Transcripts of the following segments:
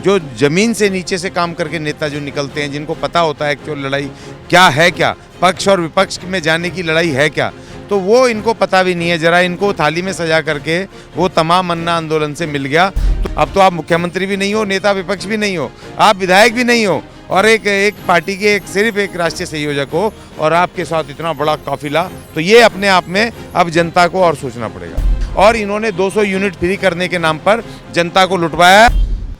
जो ज़मीन से नीचे से काम करके नेता जो निकलते हैं, जिनको पता होता है एक्चुअल लड़ाई क्या है, क्या पक्ष और विपक्ष में जाने की लड़ाई है क्या, तो वो इनको पता भी नहीं है। जरा इनको थाली में सजा करके वो तमाम अन्ना आंदोलन से मिल गया। तो अब तो आप मुख्यमंत्री भी नहीं हो, नेता विपक्ष भी नहीं हो, आप विधायक भी नहीं हो, और एक पार्टी के सिर्फ एक राष्ट्रीय संयोजक हो, और आपके साथ इतना बड़ा काफिला। तो ये अपने आप में अब जनता को और सोचना पड़ेगा। और इन्होंने 200 यूनिट फ्री करने के नाम पर जनता को लुटवाया।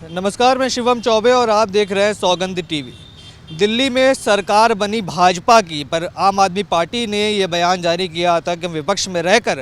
नमस्कार, मैं शिवम चौबे और आप देख रहे हैं सौगंध टीवी। दिल्ली में सरकार बनी भाजपा की, पर आम आदमी पार्टी ने ये बयान जारी किया था कि विपक्ष में रहकर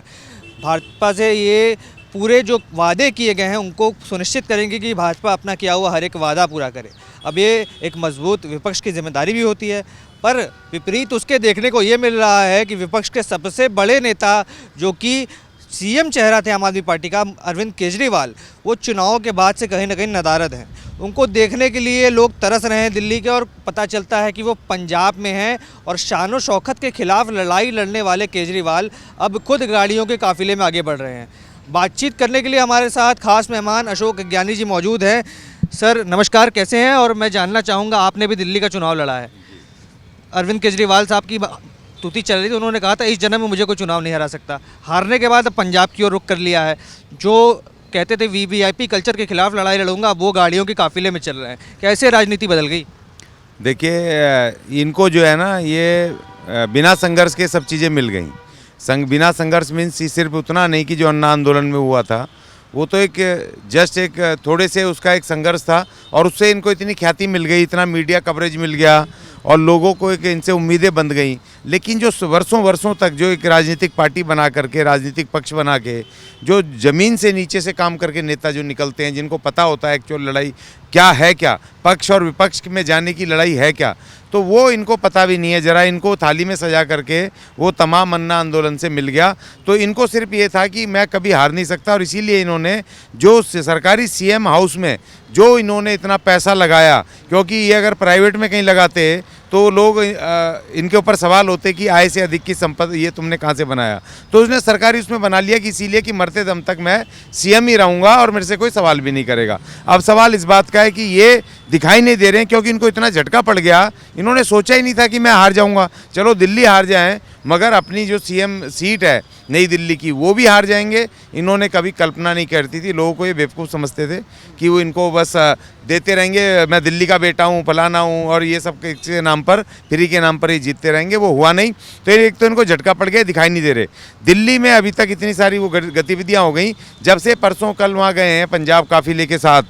भाजपा से ये पूरे जो वादे किए गए हैं उनको सुनिश्चित करेंगे कि भाजपा अपना किया हुआ हर एक वादा पूरा करे। अब ये एक मजबूत विपक्ष की जिम्मेदारी भी होती है, पर विपरीत उसके देखने को ये मिल रहा है कि विपक्ष के सबसे बड़े नेता जो कि सीएम चेहरा थे आम आदमी पार्टी का, अरविंद केजरीवाल, वो चुनाव के बाद से कहीं ना कहीं नदारद हैं। उनको देखने के लिए लोग तरस रहे हैं दिल्ली के, और पता चलता है कि वो पंजाब में हैं। और शान शौकत के खिलाफ लड़ाई लड़ने वाले केजरीवाल अब खुद गाड़ियों के काफिले में आगे बढ़ रहे हैं। बातचीत करने के लिए हमारे साथ खास मेहमान अशोक ज्ञानी जी मौजूद हैं। सर नमस्कार, कैसे हैं? और मैं जानना चाहूँगा, आपने भी दिल्ली का चुनाव लड़ा है। अरविंद केजरीवाल साहब की तूती चल रही थी, उन्होंने कहा था इस जन्म में मुझे कोई चुनाव नहीं हरा सकता। हारने के बाद अब पंजाब की ओर रुख कर लिया है। जो कहते थे वीवीआईपी कल्चर के खिलाफ लड़ाई लड़ूंगा, अब वो गाड़ियों के काफिले में चल रहे हैं। कैसे राजनीति बदल गई? देखिए, इनको जो है ना, ये बिना संघर्ष के सब चीज़ें मिल गई। बिना संघर्ष मीन्स सिर्फ उतना नहीं कि जो अन्ना आंदोलन में हुआ था, वो तो एक जस्ट एक थोड़े से उसका एक संघर्ष था, और उससे इनको इतनी ख्याति मिल गई, इतना मीडिया कवरेज मिल गया, और लोगों को एक इनसे उम्मीदें बंध गई। लेकिन जो वर्षों तक जो एक राजनीतिक पार्टी बना करके, राजनीतिक पक्ष बना के, जो ज़मीन से नीचे से काम करके नेता जो निकलते हैं, जिनको पता होता है एक्चुअल लड़ाई क्या है, क्या पक्ष और विपक्ष में जाने की लड़ाई है क्या, तो वो इनको पता भी नहीं है। जरा इनको थाली में सजा करके वो तमाम अन्ना आंदोलन से मिल गया। तो इनको सिर्फ ये था कि मैं कभी हार नहीं सकता, और इसीलिए इन्होंने जो सरकारी सीएम हाउस में जो इन्होंने इतना पैसा लगाया, क्योंकि ये अगर प्राइवेट में कहीं लगाते तो लोग इनके ऊपर सवाल होते कि आय से अधिक की संपत्ति ये तुमने कहाँ से बनाया। तो उसने सरकारी उसमें बना लिया कि इसीलिए कि मरते दम तक मैं सीएम ही रहूँगा और मेरे से कोई सवाल भी नहीं करेगा। अब सवाल इस बात का है कि ये दिखाई नहीं दे रहे हैं, क्योंकि इनको इतना झटका पड़ गया। इन्होंने सोचा ही नहीं था कि मैं हार जाऊँगा। चलो दिल्ली हार जाएँ, मगर अपनी जो सीएम सीट है नई दिल्ली की, वो भी हार जाएंगे। इन्होंने कभी कल्पना नहीं करती थी। लोगों को ये बेवकूफ़ समझते थे कि वो इनको बस देते रहेंगे, मैं दिल्ली का बेटा हूँ, फलाना हूँ, और ये सब के नाम पर, फ्री के नाम पर ही जीतते रहेंगे। वो हुआ नहीं। तो एक तो इनको झटका पड़ गया, दिखाई नहीं दे रहे। दिल्ली में अभी तक इतनी सारी वो गतिविधियाँ हो गई, जब से परसों कल वहाँ गए हैं पंजाब काफिले के साथ।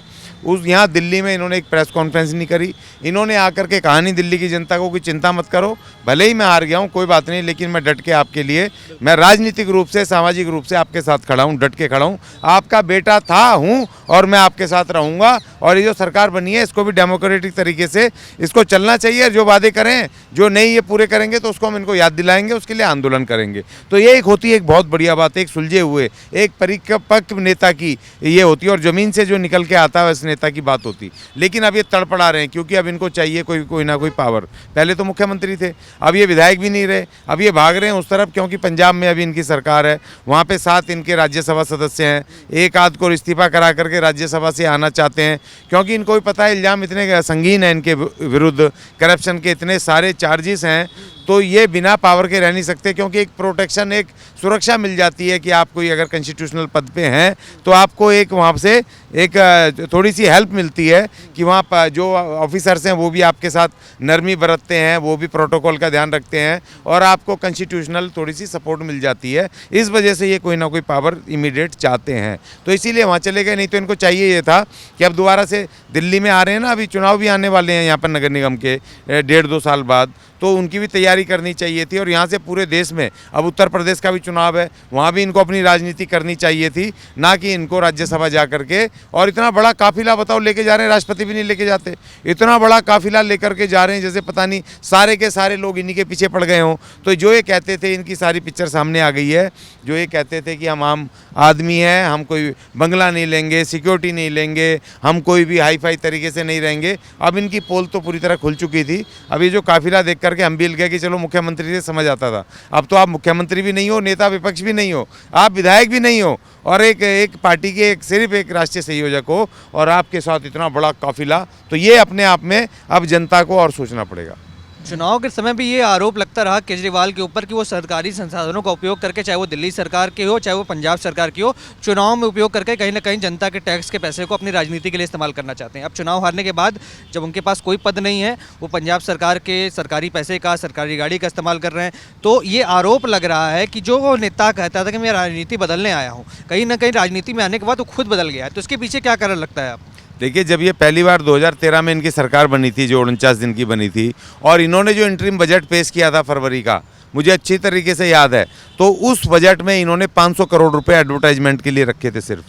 यहाँ दिल्ली में इन्होंने एक प्रेस कॉन्फ्रेंस नहीं करी। इन्होंने आकर के कहा नहीं दिल्ली की जनता को कि चिंता मत करो, भले ही मैं हार गया हूँ कोई बात नहीं, लेकिन मैं डट के आपके लिए, मैं राजनीतिक रूप से, सामाजिक रूप से आपके साथ खड़ा हूँ, डट के खड़ा हूँ। आपका बेटा था, हूँ, और मैं आपके साथ रहूँगा। और ये जो सरकार बनी है, इसको भी डेमोक्रेटिक तरीके से इसको चलना चाहिए। जो वादे करें, जो नहीं ये पूरे करेंगे, तो उसको हम इनको याद दिलाएंगे, उसके लिए आंदोलन करेंगे। तो ये एक होती है एक बहुत बढ़िया बात, एक सुलझे हुए, एक परिपक्व नेता की ये होती है, और ज़मीन से जो निकल के आता है वैसे नेता की बात होती। लेकिन अब ये तड़पड़ा रहे हैं, क्योंकि अब इनको चाहिए कोई ना कोई पावर। पहले तो मुख्यमंत्री थे, अब ये विधायक भी नहीं रहे, अब ये भाग रहे हैं उस तरफ, क्योंकि पंजाब में अभी इनकी सरकार है। वहाँ पे 7 इनके राज्यसभा सदस्य हैं, एक आध को इस्तीफा करा करके राज्यसभा से आना चाहते हैं, क्योंकि इनको भी पता है इल्ज़ाम इतने संगीन हैं इनके विरुद्ध, करप्शन के इतने सारे चार्जेस हैं। तो ये बिना पावर के रह नहीं सकते, क्योंकि एक प्रोटेक्शन, एक सुरक्षा मिल जाती है कि आप कोई अगर कॉन्स्टिट्यूशनल पद पे हैं तो आपको एक वहाँ से एक थोड़ी सी हेल्प मिलती है कि वहाँ पर जो ऑफिसर्स हैं वो भी आपके साथ नरमी बरतते हैं, वो भी प्रोटोकॉल का ध्यान रखते हैं, और आपको कॉन्स्टिट्यूशनल थोड़ी सी सपोर्ट मिल जाती है। इस वजह से ये कोई ना कोई पावर इमीडिएट चाहते हैं, तो इसीलिए वहाँ चले गए। नहीं तो इनको चाहिए ये था कि अब दोबारा से दिल्ली में आ रहे हैं ना, अभी चुनाव भी आने वाले हैं यहाँ पर नगर निगम के 1.5-2 साल बाद, तो उनकी भी तैयारी करनी चाहिए थी। और यहाँ से पूरे देश में अब उत्तर प्रदेश का भी चुनाव है, वहाँ भी इनको अपनी राजनीति करनी चाहिए थी, ना कि इनको राज्यसभा जा करके। और इतना बड़ा काफिला बताओ लेके जा रहे हैं, राष्ट्रपति भी नहीं लेके जाते। इतना बड़ा काफिला लेकर के जा रहे हैं, जैसे पता नहीं सारे के सारे लोग इन्हीं के पीछे पड़ गए हों। तो जो ये कहते थे, इनकी सारी पिक्चर सामने आ गई है। जो ये कहते थे कि हम आम आदमी हैं, हम कोई बंगला नहीं लेंगे, सिक्योरिटी नहीं लेंगे, हम कोई भी हाई फाई तरीके से नहीं रहेंगे, अब इनकी पोल तो पूरी तरह खुल चुकी थी। अब ये जो काफिला देख कर करके हम भी हिल गए कि चलो मुख्यमंत्री से समझ आता था। अब तो आप मुख्यमंत्री भी नहीं हो, नेता विपक्ष भी नहीं हो, आप विधायक भी नहीं हो, और एक पार्टी के सिर्फ एक राष्ट्रीय संयोजक हो, और आपके साथ इतना बड़ा काफिला। तो ये अपने आप में अब जनता को और सोचना पड़ेगा। चुनाव के समय भी ये आरोप लगता रहा केजरीवाल के ऊपर कि वो सरकारी संसाधनों का उपयोग करके, चाहे वो दिल्ली सरकार के हो चाहे वो पंजाब सरकार की हो, चुनाव में उपयोग करके कहीं ना कहीं जनता के टैक्स के पैसे को अपनी राजनीति के लिए इस्तेमाल करना चाहते हैं। अब चुनाव हारने के बाद जब उनके पास कोई पद नहीं है, वो पंजाब सरकार के सरकारी पैसे का, सरकारी गाड़ी का इस्तेमाल कर रहे हैं। तो ये आरोप लग रहा है कि जो वो नेता कहता था कि मैं राजनीति बदलने आया हूँ, कहीं ना कहीं राजनीति में आने के बाद वो खुद बदल गया है। तो इसके पीछे क्या कारण लगता है आप? देखिए, जब ये पहली बार 2013 में इनकी सरकार बनी थी, जो 49 दिन की बनी थी, और इन्होंने जो इंटरिम बजट पेश किया था फरवरी का, मुझे अच्छी तरीके से याद है, तो उस बजट में इन्होंने 500 करोड़ रुपए एडवर्टाइजमेंट के लिए रखे थे सिर्फ।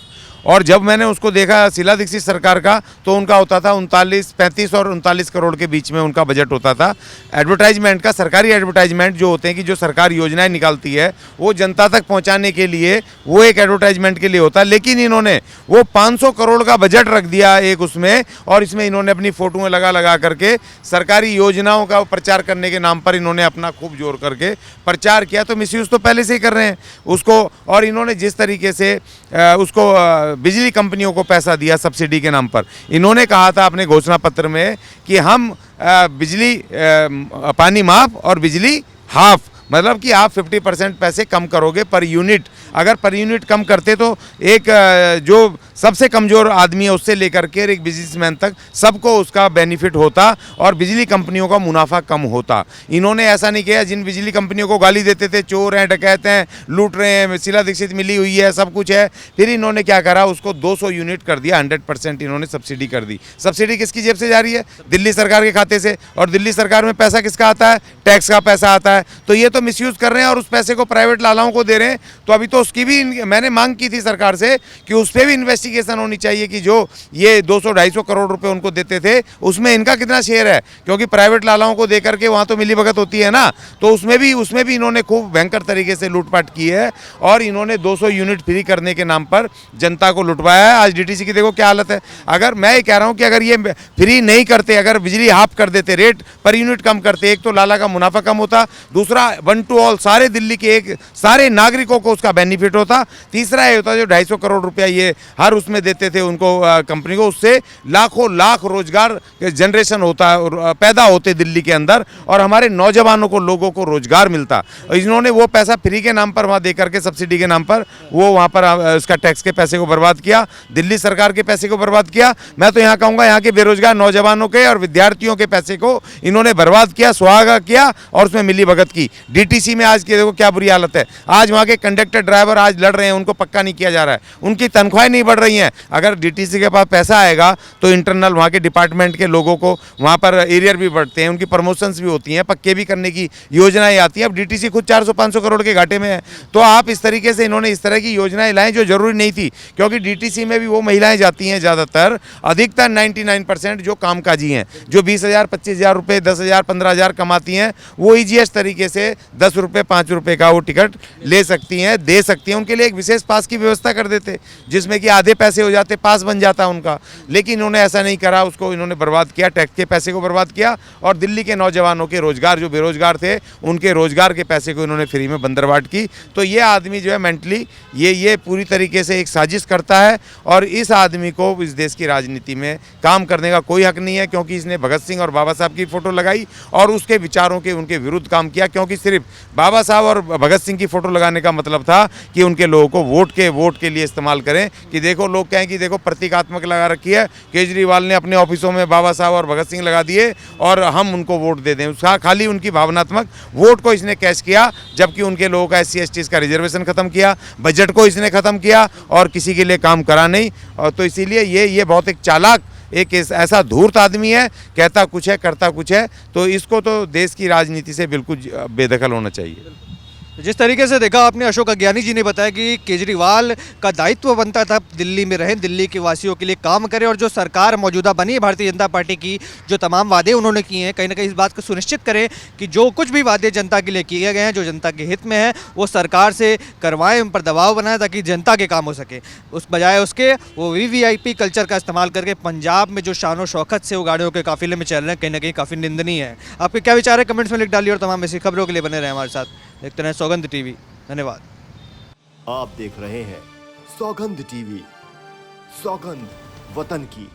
और जब मैंने उसको देखा शीला दीक्षित सरकार का, तो उनका होता था 35 और 39 करोड़ के बीच में उनका बजट होता था एडवर्टाइजमेंट का। सरकारी एडवर्टाइजमेंट जो होते हैं कि जो सरकार योजनाएं निकालती है वो जनता तक पहुंचाने के लिए, वो एक एडवर्टाइजमेंट के लिए होता है। लेकिन इन्होंने वो 500 करोड़ का बजट रख दिया एक उसमें, और इसमें इन्होंने अपनी फोटोएं लगा करके सरकारी योजनाओं का प्रचार करने के नाम पर इन्होंने अपना खूब जोर करके प्रचार किया। तो मिसयूज तो पहले से ही कर रहे हैं उसको। और इन्होंने जिस तरीके से उसको बिजली कंपनियों को पैसा दिया सब्सिडी के नाम पर, इन्होंने कहा था अपने घोषणा पत्र में कि हम बिजली पानी माफ और बिजली हाफ, मतलब कि आप 50% पैसे कम करोगे पर यूनिट। अगर पर यूनिट कम करते तो एक जो सबसे कमज़ोर आदमी है उससे लेकर के एक बिजनेसमैन तक सबको उसका बेनिफिट होता और बिजली कंपनियों का मुनाफा कम होता। इन्होंने ऐसा नहीं किया। जिन बिजली कंपनियों को गाली देते थे, चोर हैं, डकैत हैं, लूट रहे हैं, शीला दीक्षित मिली हुई है, सब कुछ है, फिर इन्होंने क्या करा, उसको 200 यूनिट कर दिया, 100% इन्होंने सब्सिडी कर दी। सब्सिडी किसकी जेब से जा रही है? दिल्ली सरकार के खाते से। और दिल्ली सरकार में पैसा किसका आता है? टैक्स का पैसा आता है। तो ये तो मिसयूज़ कर रहे हैं और उस पैसे को प्राइवेट लालाओं को दे रहे हैं। तो अभी तो उसकी भी मैंने मांग की थी सरकार से कि उस पर भी इन्वेस्टिगेशन होनी चाहिए कि जो ये 200-250 करोड़ रुपए उनको देते थे उसमें इनका कितना शेयर है, क्योंकि प्राइवेट लालाओं को दे करके वहाँ तो मिलीभगत होती है ना। तो उसमें भी इन्होंने खूब भयंकर तरीके से लूटपाट की है और इन्होंने 200 यूनिट फ्री करने के नाम पर जनता को लुटवाया है। आज डीटीसी की देखो क्या हालत है। अगर मैं ये कह रहा हूँ कि अगर ये फ्री नहीं करते, अगर बिजली हाफ कर देते, रेट पर यूनिट कम करते, एक तो लाला का मुनाफा कम होता, दूसरा 1 to all सारे दिल्ली के सारे नागरिकों को उसका बेनिफिट होता, तीसरा ये होता जो 250 करोड़ रुपया ये हर उसमें देते थे उनको कंपनी को, उससे लाखों लाख रोजगार जनरेशन होता है, पैदा होते दिल्ली के अंदर और हमारे नौजवानों को, लोगों को रोजगार मिलता। इन्होंने वो पैसा फ्री के नाम पर वहाँ दे करके, सब्सिडी के नाम पर वो वहाँ पर उसका टैक्स के पैसे को बर्बाद किया, दिल्ली सरकार के पैसे को बर्बाद किया। मैं तो यहाँ कहूँगा यहाँ के बेरोजगार नौजवानों के और विद्यार्थियों के पैसे को इन्होंने बर्बाद किया, सुहागा किया और उसमें मिली भगत की। डीटीसी में आज के देखो क्या बुरी हालत है। आज वहाँ के कंडक्टर ड्राइवर आज लड़ रहे हैं, उनको पक्का नहीं किया जा रहा है, उनकी तनख्वाहें नहीं बढ़ रही हैं। अगर डीटीसी के पास पैसा आएगा तो इंटरनल वहाँ के डिपार्टमेंट के लोगों को वहाँ पर एरियर भी बढ़ते हैं, उनकी प्रमोशंस भी होती हैं, पक्के भी करने की योजनाएं आती हैं। अब डीटीसी खुद 400-500 करोड़ के घाटे में है। तो आप इस तरीके से इन्होंने इस तरह की योजनाएं लाएं जो जरूरी नहीं थी, क्योंकि डीटीसी में भी वो महिलाएं जाती हैं ज़्यादातर, अधिकतर 99% जो कामकाजी हैं, जो 20,000 25,000 रुपये, 10,000 15,000 कमाती हैं, वो ईजीएस तरीके से 10 रुपये 5 रुपये का वो टिकट ले सकती हैं, दे सकती हैं। उनके लिए एक विशेष पास की व्यवस्था कर देते जिसमें कि आधे पैसे हो जाते, पास बन जाता उनका। लेकिन इन्होंने ऐसा नहीं करा, उसको इन्होंने बर्बाद किया, टैक्स के पैसे को बर्बाद किया और दिल्ली के नौजवानों के रोजगार, जो बेरोजगार थे उनके रोजगार के पैसे को इन्होंने फ्री में बंदरबाट की। तो ये आदमी जो है मेंटली ये पूरी तरीके से एक साजिश करता है और इस आदमी को इस देश की राजनीति में काम करने का कोई हक नहीं है, क्योंकि इसने भगत सिंह और बाबा साहब की फोटो लगाई और उसके विचारों के उनके विरुद्ध काम किया। क्योंकि सिर्फ बाबा साहब और भगत सिंह की फोटो लगाने का मतलब था कि उनके लोगों को वोट के लिए इस्तेमाल करें, कि देखो लोग कहें कि देखो प्रतीकात्मक लगा रखी है, केजरीवाल ने अपने ऑफिसों में बाबा साहब और भगत सिंह लगा दिए और हम उनको वोट दे दें। उसका खाली उनकी भावनात्मक वोट को इसने कैश किया, जबकि उनके लोगों का SC ST का रिजर्वेशन खत्म किया, बजट को इसने खत्म किया और किसी के लिए काम करा नहीं। और तो इसीलिए ये बहुत एक चालाक, एक ऐसा धूर्त आदमी है, कहता कुछ है करता कुछ है। तो इसको तो देश की राजनीति से बिल्कुल बेदखल होना चाहिए। जिस तरीके से देखा आपने, अशोक अज्ञानी जी ने बताया कि केजरीवाल का दायित्व बनता था दिल्ली में रहें, दिल्ली के वासियों के लिए काम करें, और जो सरकार मौजूदा बनी है भारतीय जनता पार्टी की, जो तमाम वादे उन्होंने किए हैं, कहीं ना कहीं इस बात को सुनिश्चित करें कि जो कुछ भी वादे जनता के लिए किए गए हैं, जो जनता के हित में है, वो सरकार से करवाएं, उन पर दबाव बनाएं ताकि जनता के काम हो सके। उस बजाय उसके वो वीवीआईपी कल्चर का इस्तेमाल करके पंजाब में जो शान शौकत से वो गाड़ियों के काफिले में चल रहे हैं, कहीं ना कहीं काफ़ी निंदनीय है। आपके क्या विचार है, कमेंट्स में लिख डालिए, और तमाम ऐसी खबरों के लिए बने रहे हमारे साथ। देखते रहें सौगंध टीवी। धन्यवाद। आप देख रहे हैं सौगंध टीवी, सौगंध वतन की।